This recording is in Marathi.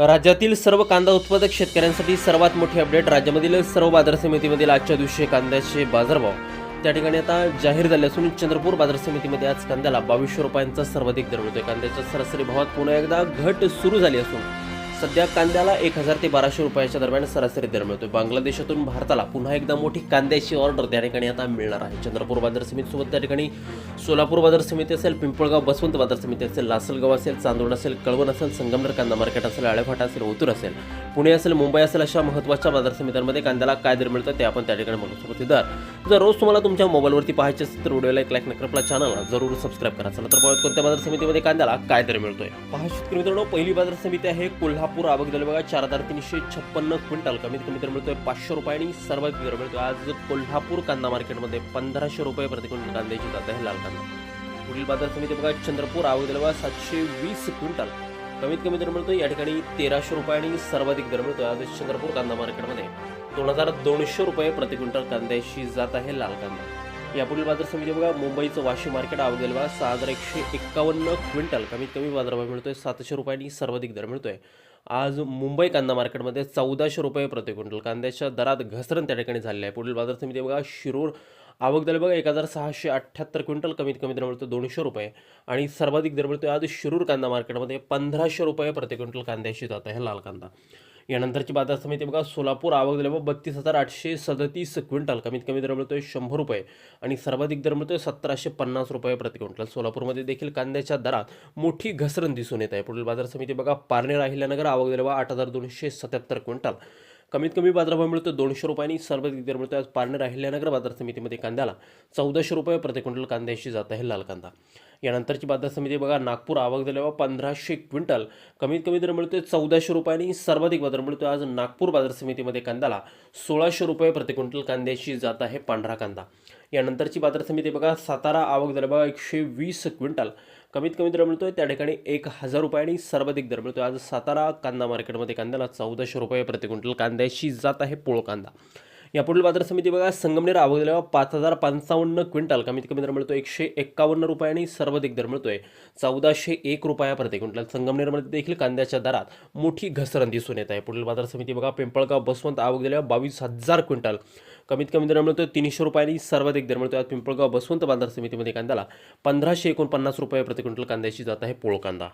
राज्यातील सर्व कांदा उत्पादक शेतकऱ्यांसाठी सर्वात मोठी अपडेट. राज्यामधील सर्व बाजार समितीमधील आजच्या दिवशी कांद्याचे बाजारभाव त्या ठिकाणी आता जाहीर झाले असून चंद्रपूर बाजार समितीमध्ये आज कांद्याला 2200 रुपयांचा सर्वाधिक दर मिळतोय. कांद्याच्या सरासरी भावात पुन्हा एकदा घट सुरू झाली असून सध्या कांद्याला 1000 ते 1200 रुपयाच्या दरम्यान सरासरी दर मिळतोय. बांगलादेशातून भारताला पुन्हा एकदा मोठी कांद्याची ऑर्डर त्या ठिकाणी आता मिळणार आहे. चंद्रपूर बाजार समितीसोबत त्या ठिकाणी सोलापूर बाजार समिती असेल, पिंपळगाव बसवंत बाजार समिती असेल, लासलगाव असेल, चांदोड असेल, कळवण असेल, संगमनेर कांदा मार्केट असेल, आळेफाटा असेल, ओतूर असेल, पुणे असेल, मुंबई असेल, अशा महत्त्वाच्या बाजार समित्यांमध्ये कांद्याला काय दर मिळतं ते आपण त्या ठिकाणी बघू शकतो. दर जर रोज तुम्हाला तुमच्या मोबाईलवरती पाहायचे असेल तर व्हिडिओला एक लाईक नक्की, आपल्या चॅनलला जरूर सबस्क्राईब करा. चला तर पाहूया कोणत्या बाजार समितीमध्ये कांद्याला काय दर मिळतोय. पहा शेतकरी मित्रांनो, पहिली बाजार समिती आहे कोल्हापूर. आवक झाली बघा 4356 क्विंटल. कमीत कमी दर मिळतोय 500 रुपये आणि सर्वाधिक दर मिळतोय आज कोल्हापूर कांदा मार्केटमध्ये 1500 रुपये प्रति क्विंटल कांद्याची जात आहे लाल कांदा. पुढील बाजार समिती बघा चंद्रपूर. आवक झाली बघा 720 क्विंटल. कमीत कमी दर मिळतोय या ठिकाणी 1300 रुपये आणि सर्वाधिक दर मिळतोय आज चंद्रपूर कांदा मार्केटमध्ये 2200 रुपये प्रति क्विंटल कांद्याची जात आहे लाल कांदा. यापुढील बाजार समिती बघा मुंबईचं वाशी मार्केट. आवक झाली बघा 6151 क्विंटल. कमीत कमी बाजारभाव मिळतोय 700 रुपये आणि सर्वाधिक दर मिळतोय आज मुंबई कांदा मार्केटमध्ये 1400 रुपये प्रति क्विंटल. कांद्याच्या दरात घसरण त्या ठिकाणी झालेली आहे. पुढील बाजार समिती बघा शिरूर. आवक झाली बघा 1678 क्विंटल. कमीत कमी दर मिळतो 200 रुपये आणि सर्वाधिक दर मिळतो आज शिरूर कांदा मार्केटमध्ये 1500 रुपये प्रति क्विंटल कांद्याची जात आहे लाल कांदा. यानंतरची बाजार समिती बघा सोलापूर. आवक झाली बघा 32837 क्विंटल. कमीत कमी दर मिळतोय 100 रुपये आणि सर्वाधिक दर मिळतोय 1750 रुपये प्रति क्विंटल. सोलापूरमध्ये देखील कांद्याच्या दरात मोठी घसरण दिसून येत आहे. पुढील बाजार समिती बघा पारनेर अहिल्यानगर. आवक झाली बघा 8277 क्विंटल. कमीत कमी बाजारभाव मिळतो 200 रुपये आणि सर्वाधिक दर मिळतो आज पारनेर अहिल्यानगर बाजार समितीमध्ये कांद्याला 1400 रुपये प्रति क्विंटल कांद्याची जात आहे लाल कांदा. यानंतरची बाजार समिती बघा नागपूर. आवक झाली बघा 1500 क्विंटल. कमीत कमी दर मिळतोय 1400 रुपये आणि सर्वाधिक बाजार मिळतोय आज नागपूर बाजार समितीमध्ये कांद्याला 1600 रुपये प्रति क्विंटल कांद्याची जात आहे पांढरा कांदा. यानंतरची बाजार समिती बघा सातारा. आवक झाली बघा 120 क्विंटल. कमीत कमी दर मिळतोय त्या ठिकाणी 1000 रुपये आणि सर्वाधिक दर मिळतोय आज सातारा कांदा मार्केटमध्ये कांद्याला 1400 रुपये प्रति क्विंटल कांद्याची जात आहे पोळ कांदा. यापुढील बाजार समिती बघा संगमनेर. आवक झाली बघा 5055 क्विंटल. कमीत कमी दर मिळतोय 151 रुपये आणि सर्वाधिक दर मिळतोय 1401 रुपया प्रति क्विंटल. संगमनेरमध्ये देखील कांद्याच्या दरात मोठी घसरण दिसून येत आहे. पुढील बाजार समिती बघा पिंपळगाव बसवंत. आवक झाली 22,000 क्विंटल. कमीत कमी दर मिळतोय 300 रुपये आणि सर्वाधिक दर मिळतोय आज पिंपळगाव बसवंत बाजार समितीमध्ये कांद्याला 1549 रुपये प्रति क्विंटल कांद्याची जात आहे पोळ कांदा.